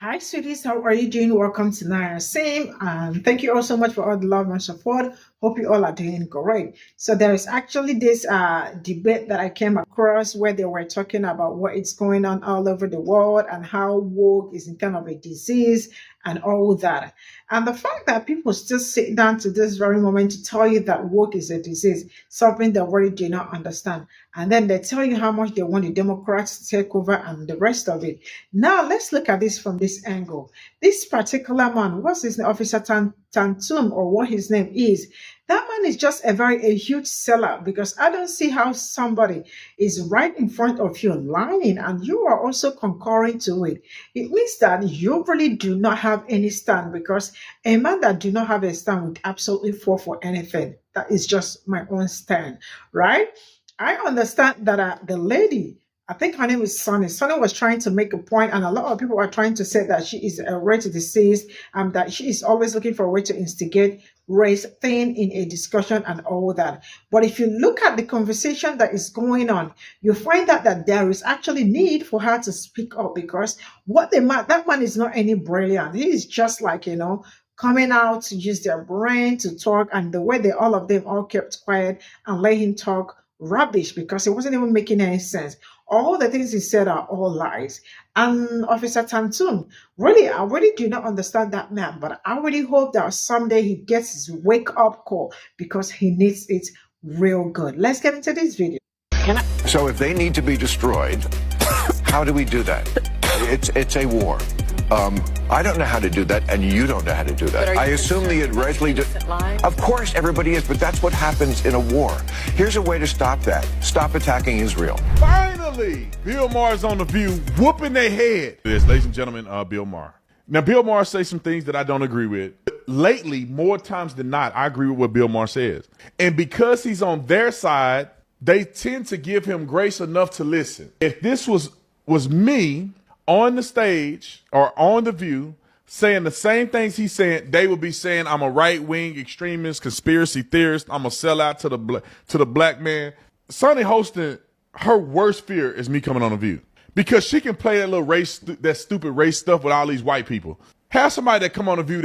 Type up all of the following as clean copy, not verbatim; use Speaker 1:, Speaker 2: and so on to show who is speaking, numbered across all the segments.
Speaker 1: Hi, sweeties. How are you doing? Welcome to Naya Same. And thank you all so much for all the love and support. Hope you all are doing great. So there is actually this debate that I came across where they were talking about what is going on all over the world and how woke is in kind of a disease and all that. And the fact that people still sit down to this very moment to tell you that woke is a disease, something they really do not understand. And then they tell you how much they want the Democrats to take over and the rest of it. Now let's look at this from this angle. This particular man, what's his name, Officer Tantum, or what his name is, that man is just a huge sellout because I don't see how somebody is right in front of you lying and you are also concurring to it. It means that you really do not have any stand because a man that do not have a stand would absolutely fall for anything. That is just my own stand, right? I understand that the lady, I think her name is Sonny. Sonny was trying to make a point, and a lot of people are trying to say that she is a rate deceased, and that she is always looking for a way to instigate race thing in a discussion and all that. But if you look at the conversation that is going on, you find out that there is actually need for her to speak up because that man is not any brilliant. He is just like, coming out to use their brain to talk, and the way all of them all kept quiet and let him talk rubbish because it wasn't even making any sense. All the things he said are all lies. And Officer Tantum, really, I really do not understand that man, but I really hope that someday he gets his wake-up call because he needs it real good. Let's get into this video.
Speaker 2: So if they need to be destroyed, how do we do that? It's a war. I don't know how to do that, and you don't know how to do that. I assume the Israeli... Of course everybody is, but that's what happens in a war. Here's a way to stop that. Stop attacking Israel.
Speaker 3: Finally, Bill Maher's on The View, whooping their head. This, ladies and gentlemen, Bill Maher. Now, Bill Maher says some things that I don't agree with. Lately, more times than not, I agree with what Bill Maher says. And because he's on their side, they tend to give him grace enough to listen. If this was me on the stage or on The View saying the same things he's saying, they would be saying I'm a right-wing extremist, conspiracy theorist, I'm a sellout to the black man. Sonny Hostin, her worst fear is me coming on The View because she can play that little race, that stupid race stuff with all these white people. Have somebody that come on The View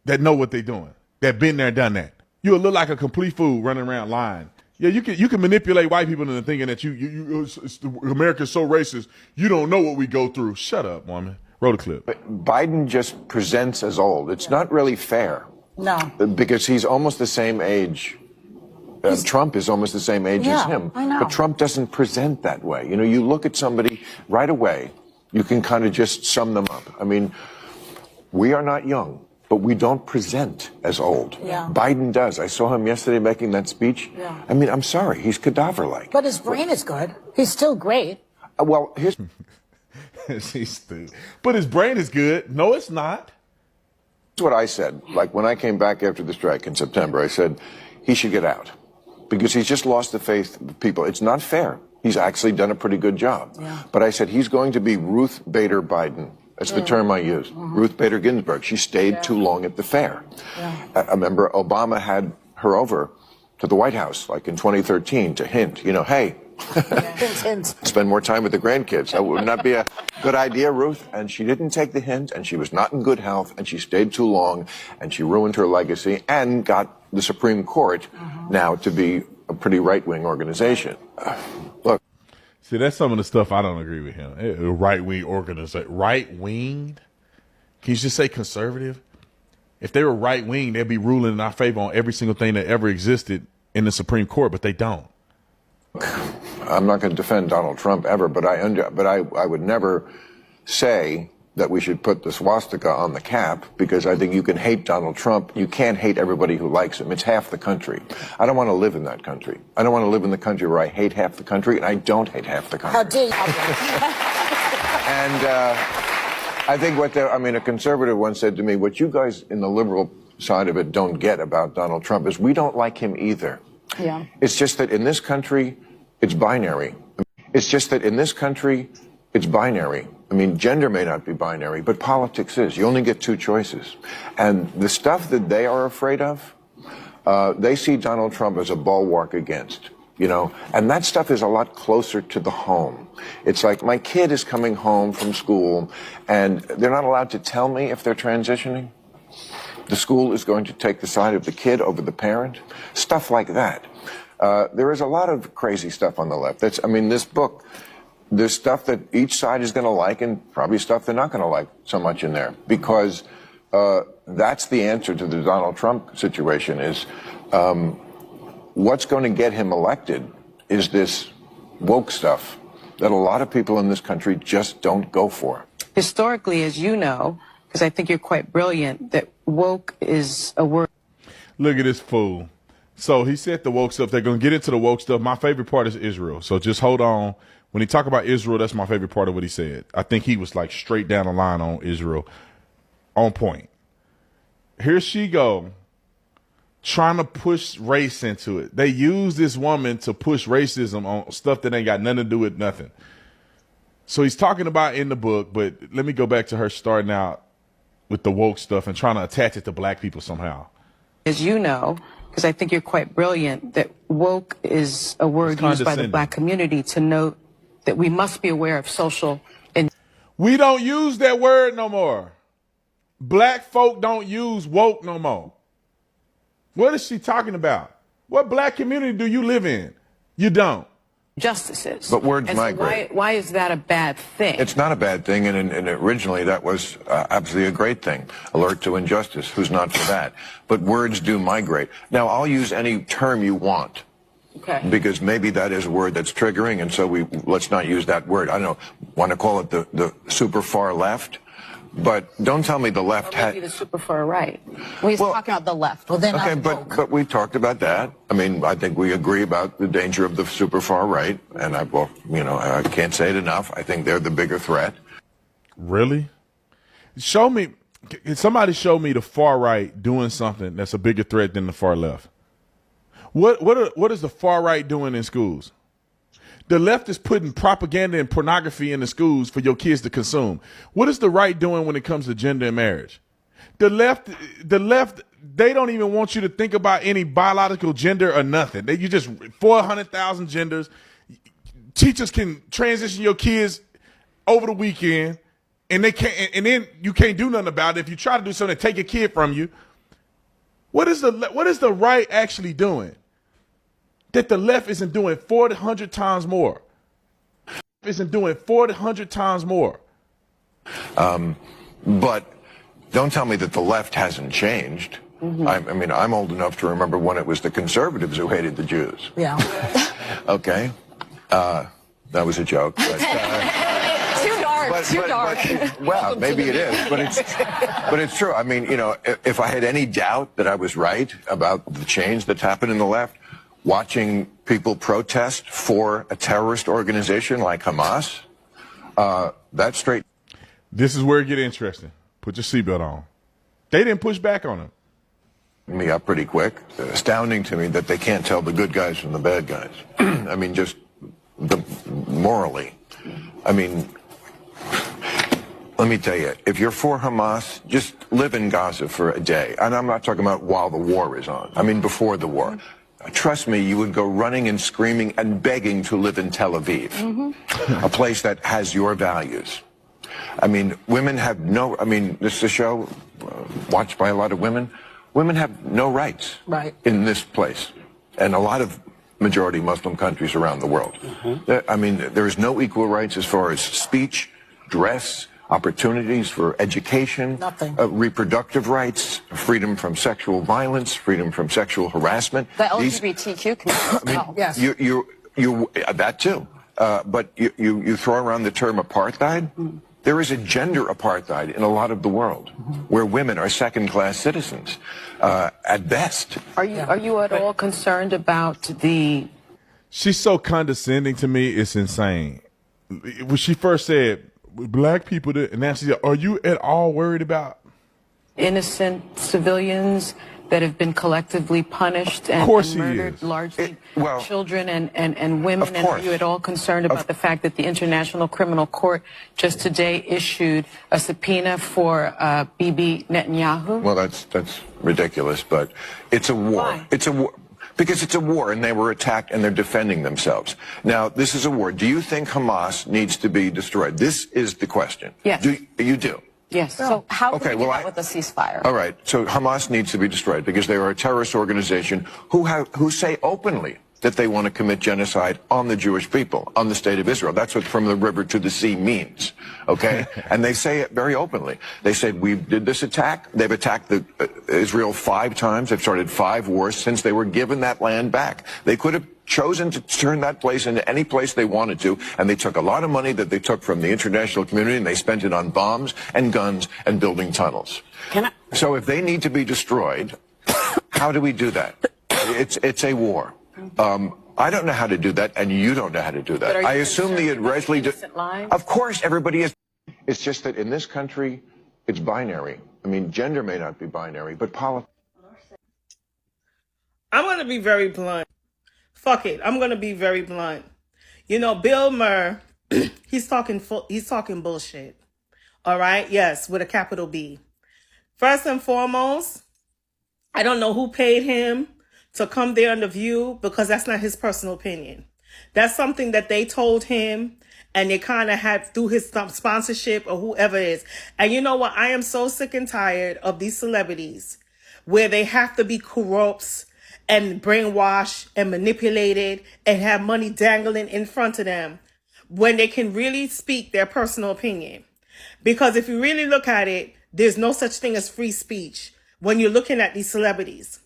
Speaker 3: that know what they're doing, that been there, done that. You'll look like a complete fool running around lying. Yeah, you can manipulate white people into thinking that America's so racist, you don't know what we go through. Shut up, woman. Roll the clip.
Speaker 2: Biden just presents as old. It's not really fair.
Speaker 4: No.
Speaker 2: Because he's almost the same age. Trump is almost the same age as him.
Speaker 4: I know.
Speaker 2: But Trump doesn't present that way. You look at somebody right away, you can kind of just sum them up. I mean, we are not young, but we don't present as old.
Speaker 4: Yeah.
Speaker 2: Biden does. I saw him yesterday making that speech.
Speaker 4: Yeah.
Speaker 2: I mean, I'm sorry, he's cadaver-like.
Speaker 4: But his brain is good. He's still great.
Speaker 2: Well, here's...
Speaker 3: He's stupid. But his brain is good. No, it's not.
Speaker 2: That's what I said. Like when I came back after the strike in September, I said he should get out because he's just lost the faith of people. It's not fair. He's actually done a pretty good job.
Speaker 4: Yeah.
Speaker 2: But I said he's going to be Ruth Bader Biden. That's the term I used. Ruth Bader Ginsburg. She stayed too long at the fair. I remember Obama had her over to the White House, like in 2013, to hint, hey, spend more time with the grandkids. That would not be a good idea, Ruth. And she didn't take the hint, and she was not in good health, and she stayed too long, and she ruined her legacy and got the Supreme Court now to be a pretty right-wing organization. Look.
Speaker 3: See, that's some of the stuff I don't agree with him. Right-wing organization. Right-wing? Can you just say conservative? If they were right-wing, they'd be ruling in our favor on every single thing that ever existed in the Supreme Court, but they don't.
Speaker 2: I'm not going to defend Donald Trump ever, but I would never say that we should put the swastika on the cap because I think you can hate Donald Trump. You can't hate everybody who likes him. It's half the country. I don't want to live in that country. I don't want to live in the country where I hate half the country and I don't hate half the country.
Speaker 4: How dare you?
Speaker 2: And I think a conservative once said to me, what you guys in the liberal side of it don't get about Donald Trump is we don't like him either.
Speaker 4: Yeah.
Speaker 2: It's just that in this country, it's binary. It's just that in this country, it's binary. I mean, gender may not be binary, but politics is. You only get two choices. And the stuff that they are afraid of, they see Donald Trump as a bulwark against. you know, and that stuff is a lot closer to the home. It's like my kid is coming home from school and they're not allowed to tell me if they're transitioning. The school is going to take the side of the kid over the parent, stuff like that. There is a lot of crazy stuff on the left. This book, there's stuff that each side is going to like and probably stuff they're not going to like so much in there, because that's the answer to the Donald Trump situation is what's going to get him elected is this woke stuff that a lot of people in this country just don't go for.
Speaker 5: Historically, as you know, because I think you're quite brilliant, that woke is a word.
Speaker 3: Look at this fool. So he said the woke stuff. They're going to get into the woke stuff. My favorite part is Israel. So just hold on. When he talk about Israel, that's my favorite part of what he said. I think he was like straight down the line on Israel. On point. Here she go, trying to push race into it. They use this woman to push racism on stuff that ain't got nothing to do with nothing. So he's talking about in the book, but let me go back to her starting out with the woke stuff and trying to attach it to black people somehow.
Speaker 5: As you know, because I think you're quite brilliant, that woke is a word used by the black community to note that we must be aware of social and
Speaker 3: we don't use that word no more. Black folk don't use woke no more. What is she talking about? What black community do you live in? You don't.
Speaker 5: Justices.
Speaker 2: But words
Speaker 5: and
Speaker 2: migrate.
Speaker 5: So why is that a bad thing?
Speaker 2: It's not a bad thing, and originally that was absolutely a great thing. Alert to injustice. Who's not for that? But words do migrate. Now, I'll use any term you want.
Speaker 5: Okay.
Speaker 2: Because maybe that is a word that's triggering, and so let's not use that word. I don't know. Want to call it the super far left? But don't tell me the left
Speaker 5: maybe the super far right. Well, he's talking about the left. Well, then
Speaker 2: okay, but we talked about that. I mean, I think we agree about the danger of the super far right, and I can't say it enough. I think they're the bigger threat.
Speaker 3: Really? Can somebody show me the far right doing something that's a bigger threat than the far left? What is the far right doing in schools? The left is putting propaganda and pornography in the schools for your kids to consume. What is the right doing when it comes to gender and marriage? The left, they don't even want you to think about any biological gender or nothing. You just 400,000 genders. Teachers can transition your kids over the weekend, and and then you can't do nothing about it. If you try to do something, take a kid from you. What is the right actually doing that the left isn't doing 400 times more? Isn't doing 400 times more.
Speaker 2: But don't tell me that the left hasn't changed. Mm-hmm. I'm old enough to remember when it was the conservatives who hated the Jews.
Speaker 4: Yeah.
Speaker 2: Okay. That was a joke. But,
Speaker 4: Too dark.
Speaker 2: Well, maybe it is, but it's true. I mean, if I had any doubt that I was right about the change that's happened in the left, watching people protest for a terrorist organization like Hamas, that's straight.
Speaker 3: This is where it gets interesting. Put your seatbelt on. They didn't push back on him.
Speaker 2: Me up pretty quick. Astounding to me that they can't tell the good guys from the bad guys. I mean, just morally. I mean, let me tell you, if you're for Hamas, just live in Gaza for a day. And I'm not talking about while the war is on. I mean, before the war. Trust me, you would go running and screaming and begging to live in Tel Aviv, a place that has your values. I mean, women have this is a show watched by a lot of women. Women have no rights in this place and a lot of majority Muslim countries around the world. I mean, there is no equal rights as far as speech, dress, opportunities for education, reproductive rights, freedom from sexual violence, freedom from sexual harassment.
Speaker 5: The LGBTQ community.
Speaker 2: Yes. You that too. But you throw around the term apartheid. There is a gender apartheid in a lot of the world, where women are second-class citizens, at best.
Speaker 5: Are you at all concerned about the?
Speaker 3: She's so condescending to me. It's insane. When she first said black people, and now she said, "Are you at all worried about
Speaker 5: innocent civilians that have been collectively punished and murdered, largely children and women? And are you at all concerned about the fact that the International Criminal Court just today issued a subpoena for Bibi Netanyahu?
Speaker 2: Well, that's ridiculous, but it's a war.
Speaker 5: Why?
Speaker 2: It's a war Because it's a war, and they were attacked, and they're defending themselves. Now, this is a war. Do you think Hamas needs to be destroyed? This is the question.
Speaker 5: Yes.
Speaker 2: You do?
Speaker 5: Yes.
Speaker 6: So how can we get out with the ceasefire?
Speaker 2: All right. So Hamas needs to be destroyed because they are a terrorist organization who say openly that they want to commit genocide on the Jewish people, on the state of Israel. That's what from the river to the sea means, okay? And they say it very openly. They said, we did this attack. They've attacked Israel 5 times. They've started 5 wars since they were given that land back. They could have chosen to turn that place into any place they wanted to, and they took a lot of money that they took from the international community, and they spent it on bombs and guns and building tunnels. So if they need to be destroyed, how do we do that? It's a war. I don't know how to do that, and you don't know how to do that. I assume the Israeli... Of course, everybody is... It's just that in this country, it's binary. I mean, gender may not be binary, but politics...
Speaker 7: I'm going to be very blunt. Fuck it. I'm going to be very blunt. You know, Bill Maher, he's talking bullshit. All right? Yes, with a capital B. First and foremost, I don't know who paid him to come there on The View, because that's not his personal opinion. That's something that they told him, and they kind of had through his sponsorship or whoever it is. And you know what? I am so sick and tired of these celebrities where they have to be corrupt and brainwashed and manipulated and have money dangling in front of them when they can really speak their personal opinion. Because if you really look at it, there's no such thing as free speech when you're looking at these celebrities.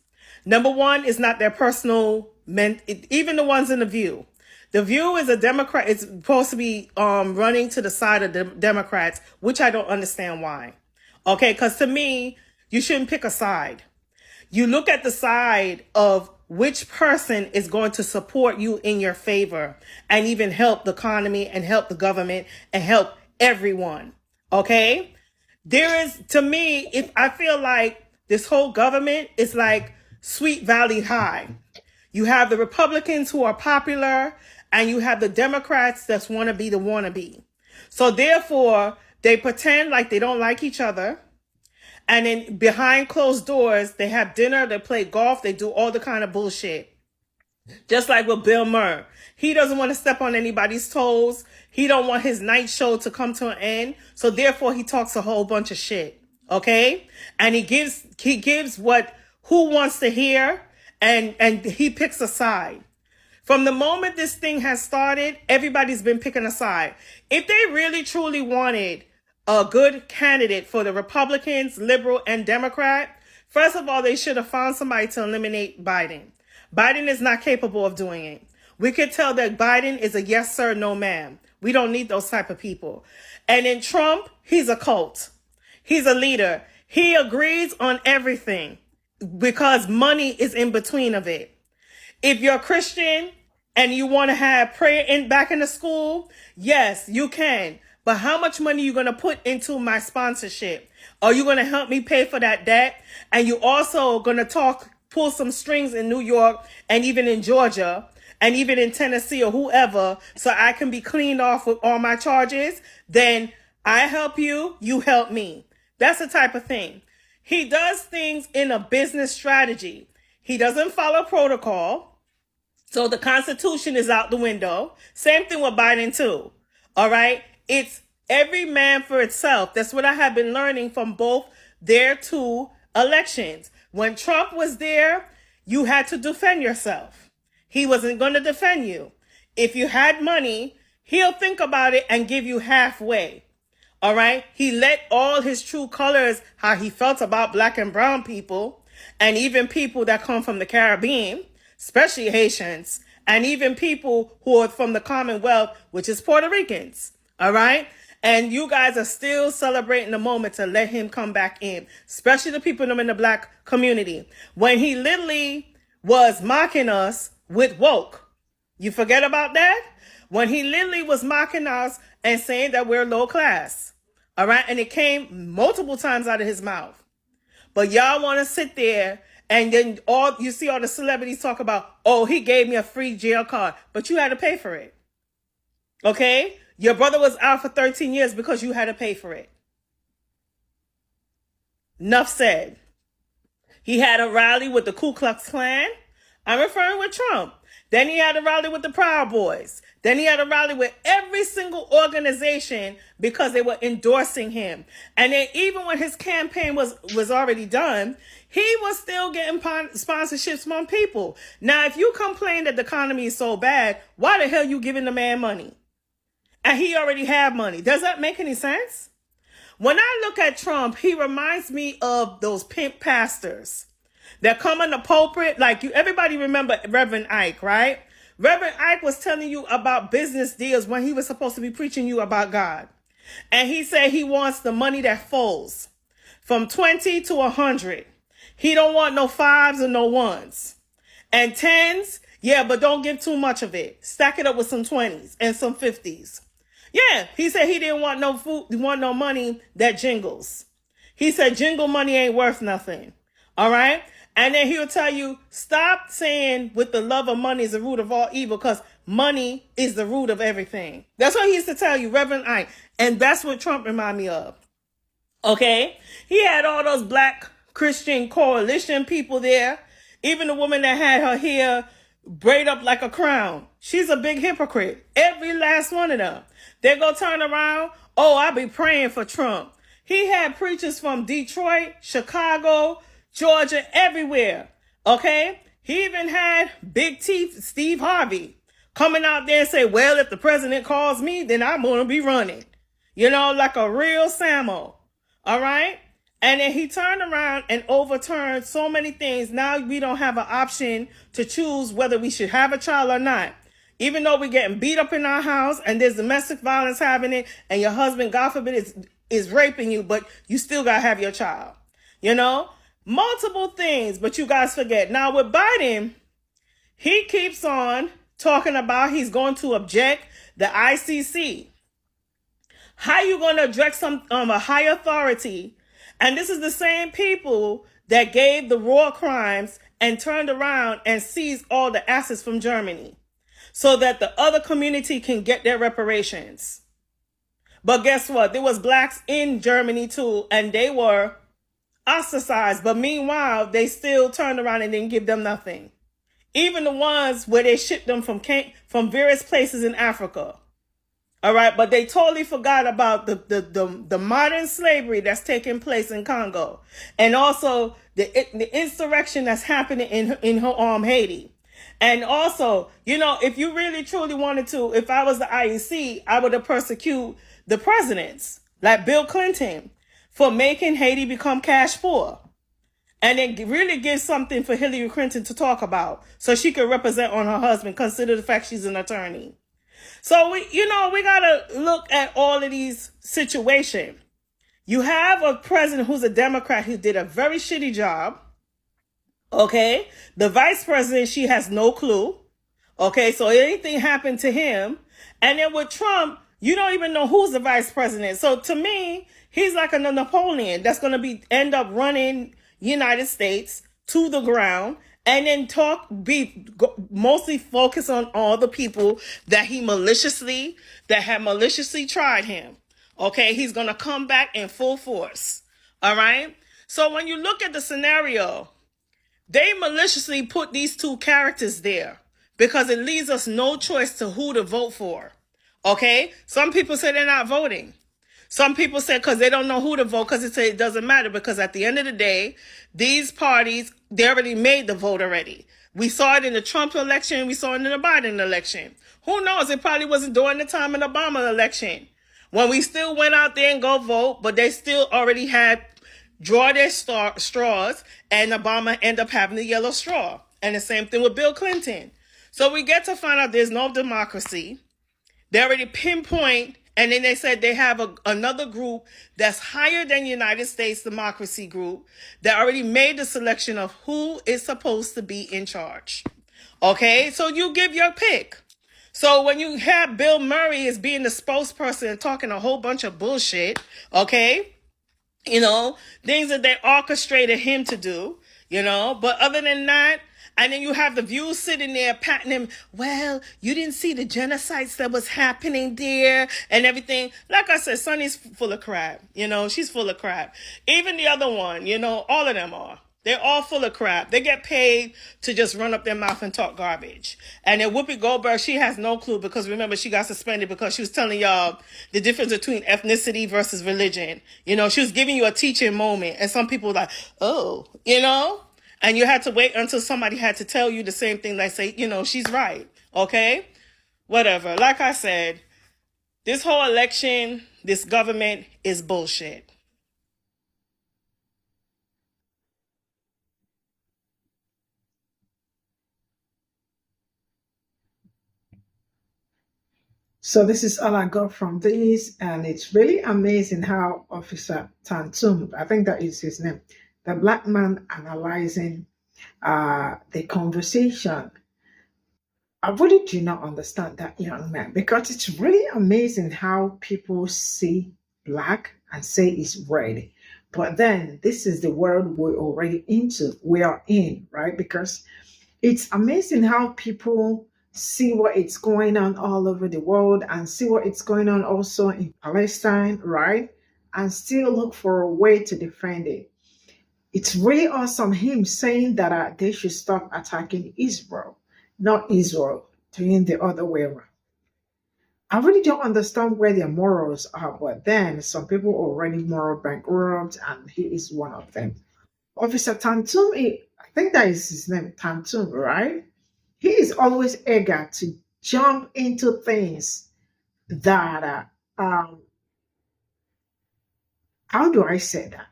Speaker 7: Number one is not their personal, even the ones in The View. The View is a Democrat. It's supposed to be running to the side of the Democrats, which I don't understand why. Okay, because to me, you shouldn't pick a side. You look at the side of which person is going to support you in your favor and even help the economy and help the government and help everyone. Okay? There is, to me, if I feel like this whole government is like Sweet Valley High. You have the Republicans who are popular, and you have the Democrats that want to be the wannabe. So therefore, they pretend like they don't like each other. And then behind closed doors, they have dinner, they play golf, they do all the kind of bullshit. Just like with Bill Maher. He doesn't want to step on anybody's toes. He don't want his night show to come to an end. So therefore, he talks a whole bunch of shit. Okay? And he gives who wants to hear, and he picks a side. From the moment this thing has started, everybody's been picking a side. If they really truly wanted a good candidate for the Republicans, Liberal, and Democrat, first of all, they should have found somebody to eliminate Biden. Biden is not capable of doing it. We could tell that Biden is a yes, sir, no, ma'am. We don't need those type of people. And in Trump, he's a cult. He's a leader. He agrees on everything because money is in between of it. If you're a Christian and you want to have prayer back in the school, yes, you can. But how much money are you going to put into my sponsorship? Are you going to help me pay for that debt? And you also going to pull some strings in New York and even in Georgia and even in Tennessee or whoever, so I can be cleaned off with all my charges? Then I help you, you help me. That's the type of thing. He does things in a business strategy. He doesn't follow protocol. So the Constitution is out the window. Same thing with Biden too. All right. It's every man for itself. That's what I have been learning from both their 2 elections. When Trump was there, you had to defend yourself. He wasn't going to defend you. If you had money, he'll think about it and give you halfway. All right. He let all his true colors, how he felt about black and brown people, and even people that come from the Caribbean, especially Haitians, and even people who are from the Commonwealth, which is Puerto Ricans. All right. And you guys are still celebrating the moment to let him come back in, especially the people in the black community. When he literally was mocking us with woke. You forget about that? When he literally was mocking us and saying that we're low class. All right. And it came multiple times out of his mouth. But y'all want to sit there and then you see all the celebrities talk about, oh, he gave me a free jail card, but you had to pay for it. Okay. Your brother was out for 13 years because you had to pay for it. Enough said. He had a rally with the Ku Klux Klan. I'm referring with Trump. Then he had a rally with the Proud Boys. Then he had a rally with every single organization because they were endorsing him. And then even when his campaign was already done, he was still getting sponsorships from people. Now, if you complain that the economy is so bad, why the hell you giving the man money? And he already have money. Does that make any sense? When I look at Trump, he reminds me of those pimp pastors that come in the pulpit. Like everybody remember Reverend Ike, right? Reverend Ike was telling you about business deals when he was supposed to be preaching you about God. And he said he wants the money that folds from 20 to 100. He don't want no 5s and no 1s. And 10s, yeah, but don't give too much of it. Stack it up with some 20s and some 50s. Yeah, he said he didn't want no food, want no money that jingles. He said jingle money ain't worth nothing. All right? And then he'll tell you, stop saying with the love of money is the root of all evil, because money is the root of everything. That's what he used to tell you, Reverend Ike. And that's what Trump reminded me of. Okay? He had all those black Christian coalition people there. Even the woman that had her hair braid up like a crown. She's a big hypocrite. Every last one of them. They go turn around. Oh, I'll be praying for Trump. He had preachers from Detroit, Chicago, Georgia, everywhere. Okay? He even had Big Teeth Steve Harvey coming out there and say, well, if the president calls me, then I'm going to be running. You know, like a real Samo. All right? And then he turned around and overturned so many things. Now we don't have an option to choose whether we should have a child or not. Even though we're getting beat up in our house and there's domestic violence happening and your husband, God forbid, is raping you, but you still got to have your child. You know? Multiple things, but you guys forget. Now with Biden, he keeps on talking about he's going to object the ICC. How you going to address a high authority? And this is the same people that gave the war crimes and turned around and seized all the assets from Germany so that the other community can get their reparations. But guess what? There was blacks in Germany too, and they were ostracized. But meanwhile, they still turned around and didn't give them nothing. Even the ones where they shipped them from various places in Africa. All right, but they totally forgot about the modern slavery that's taking place in Congo, and also the insurrection that's happening in Haiti. And also, you know, if you really truly wanted to, if I was the IEC, I would have persecuted the presidents like Bill Clinton for making Haiti become cash poor, and then really give something for Hillary Clinton to talk about so she could represent on her husband, consider the fact she's an attorney. So, we got to look at all of these situations. You have a president who's a Democrat who did a very shitty job. Okay. The vice president, she has no clue. Okay. So anything happened to him. And then with Trump, you don't even know who's the vice president. So to me, he's like a Napoleon that's going to end up running United States to the ground. And then mostly focus on all the people that had maliciously tried him. Okay, he's going to come back in full force. All right. So when you look at the scenario, they maliciously put these two characters there because it leaves us no choice to who to vote for. Okay. Some people say they're not voting. Some people say because they don't know who to vote because it doesn't matter, because at the end of the day, these parties, they already made the vote already. We saw it in the Trump election. We saw it in the Biden election. Who knows? It probably wasn't during the time of the Obama election when we still went out there and go vote, but they still already had draw their straws, and Obama ended up having the yellow straw. And the same thing with Bill Clinton. So we get to find out there's no democracy. They already pinpoint. And then they said they have another group that's higher than United States Democracy Group that already made the selection of who is supposed to be in charge. Okay, so you give your pick. So when you have Bill Murray as being the spokesperson and talking a whole bunch of bullshit, okay, you know, things that they orchestrated him to do, you know, but other than that, and then you have the View sitting there patting him. Well, you didn't see the genocides that was happening there and everything. Like I said, Sonny's full of crap. You know, she's full of crap. Even the other one, you know, all of them are. They're all full of crap. They get paid to just run up their mouth and talk garbage. And then Whoopi Goldberg, she has no clue because remember, she got suspended because she was telling y'all the difference between ethnicity versus religion. You know, she was giving you a teaching moment. And some people were like, oh, you know? And you had to wait until somebody had to tell you the same thing. Like say, you know, she's right. Okay? Whatever. Like I said, this whole election, this government is bullshit.
Speaker 1: So this is all I got from this, and it's really amazing how Officer Tantum, I think that is his name, the black man analyzing the conversation. I really do not understand that young man because it's really amazing how people see black and say it's red. But then this is the world we're already into, we are in, right? Because it's amazing how people see what is going on all over the world and see what is going on also in Palestine, right? And still look for a way to defend it. It's really awesome him saying that they should stop attacking Israel, not Israel doing the other way around. I really don't understand where their morals are, but then some people are already moral bankrupt, and he is one of them. Officer Tantum, I think that is his name, Tantum, right? He is always eager to jump into things that, how do I say that?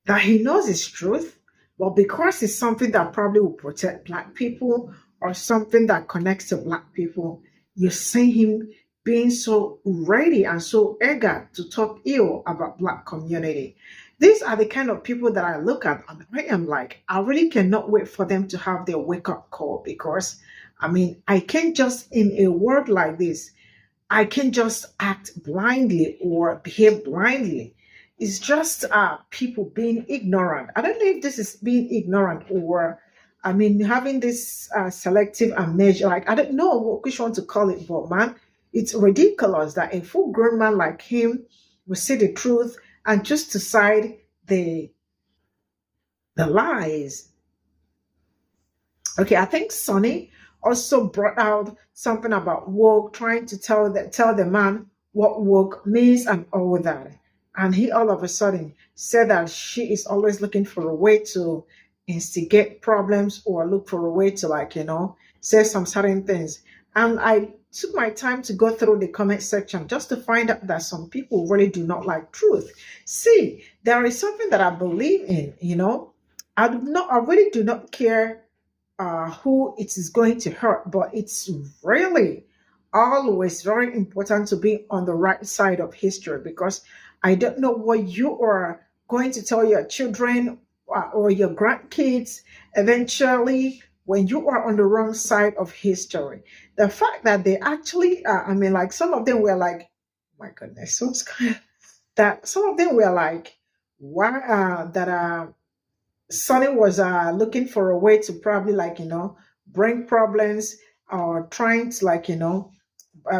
Speaker 1: That he knows is truth, but because it's something that probably will protect black people or something that connects to black people, you see him being so ready and so eager to talk ill about black community. These are the kind of people that I look at and I am like, I really cannot wait for them to have their wake-up call because, I mean, I can't just, in a world like this, I can't just act blindly or behave blindly. It's just people being ignorant. I don't know if this is being ignorant or, I mean, having this selective amnesia. Like, I don't know which one to call it, but man, it's ridiculous that a full-grown man like him will say the truth and just decide the lies. Okay, I think Sonny also brought out something about woke, trying to tell the man what woke means and all that. And he all of a sudden said that she is always looking for a way to instigate problems or look for a way to, like, you know, say some certain things. And I took my time to go through the comment section just to find out that some people really do not like truth. See, there is something that I believe in, you know. I really do not care who it is going to hurt, but it's really always very important to be on the right side of history because I don't know what you are going to tell your children or your grandkids eventually when you are on the wrong side of history. The fact that they actually, I mean, like some of them were like, my goodness, so it's kind of that some of them were like, why that Sonny was looking for a way to probably, like, you know, bring problems or trying to, like, you know,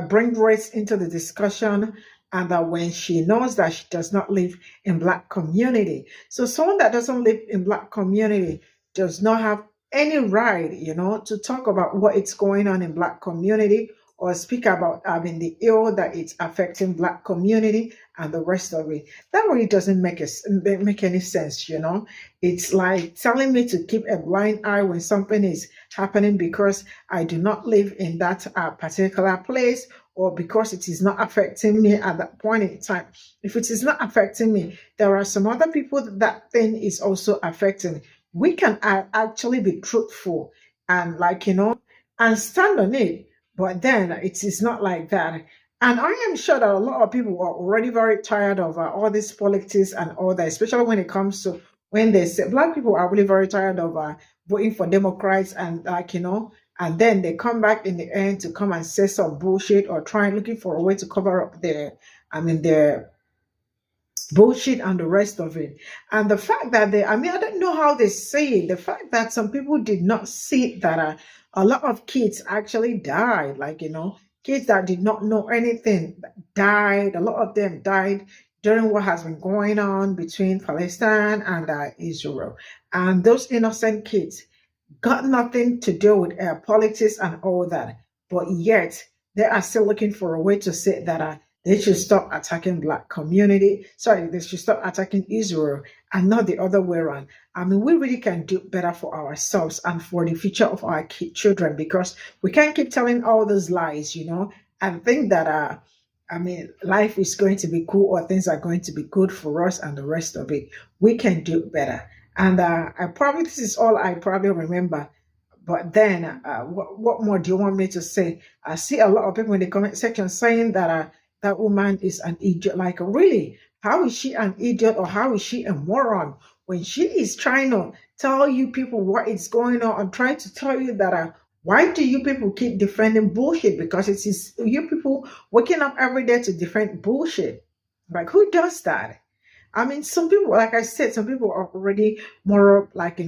Speaker 1: bring race into the discussion, and that when she knows that she does not live in black community. So someone that doesn't live in black community does not have any right, you know, to talk about what is going on in black community or speak about, I mean, the ill that it's affecting black community and the rest of it. That really doesn't make any sense, you know. It's like telling me to keep a blind eye when something is happening because I do not live in that particular place or because it is not affecting me at that point in time. If it is not affecting me, there are some other people that thing is also affecting. We can actually be truthful and, like, you know, and stand on it. But then it is not like that. And I am sure that a lot of people are already very tired of all this politics and all that, especially when it comes to when they say black people are really very tired of voting for Democrats and, like, you know, and then they come back in the end to come and say some bullshit or looking for a way to cover up their bullshit and the rest of it. And the fact that I don't know how they say it. The fact that some people did not see that a lot of kids actually died, like, you know, kids that did not know anything died. A lot of them died during what has been going on between Palestine and Israel. And those innocent kids got nothing to do with politics and all that, but yet they are still looking for a way to say that they should stop attacking black community. Sorry, they should stop attacking Israel and not the other way around. I mean, we really can do better for ourselves and for the future of our children, because we can't keep telling all those lies, and think that I mean, life is going to be cool or things are going to be good for us and the rest of it. We can do better. And this is all I probably remember. But then, what more do you want me to say? I see a lot of people in the comment section saying that that woman is an idiot. Like, really? How is she an idiot, or how is she a moron when she is trying to tell you people what is going on and trying to tell you that why do you people keep defending bullshit? Because it is you people waking up every day to defend bullshit. Like, who does that? I mean, some people, like I said, some people are already more like,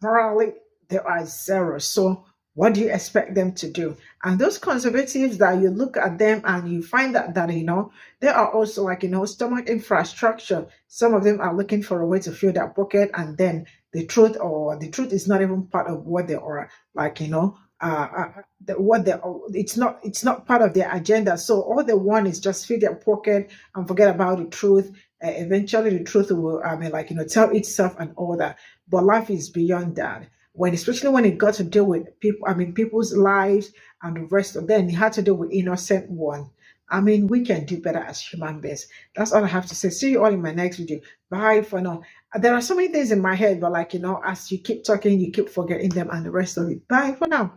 Speaker 1: morally, they are zero. So what do you expect them to do? And those conservatives that you look at them and you find that they are also like, stomach infrastructure. Some of them are looking for a way to fill that pocket, and then the truth is not even part of what they are, like, it's not part of their agenda. So all they want is just fill their pocket and forget about the truth. Eventually the truth will, tell itself and all that. But life is beyond that. Especially when it got to do with people's lives and the rest of them, it had to do with innocent one. I mean, we can do better as human beings. That's all I have to say. See you all in my next video. Bye for now. There are so many things in my head, but as you keep talking, you keep forgetting them and the rest of it. Bye for now.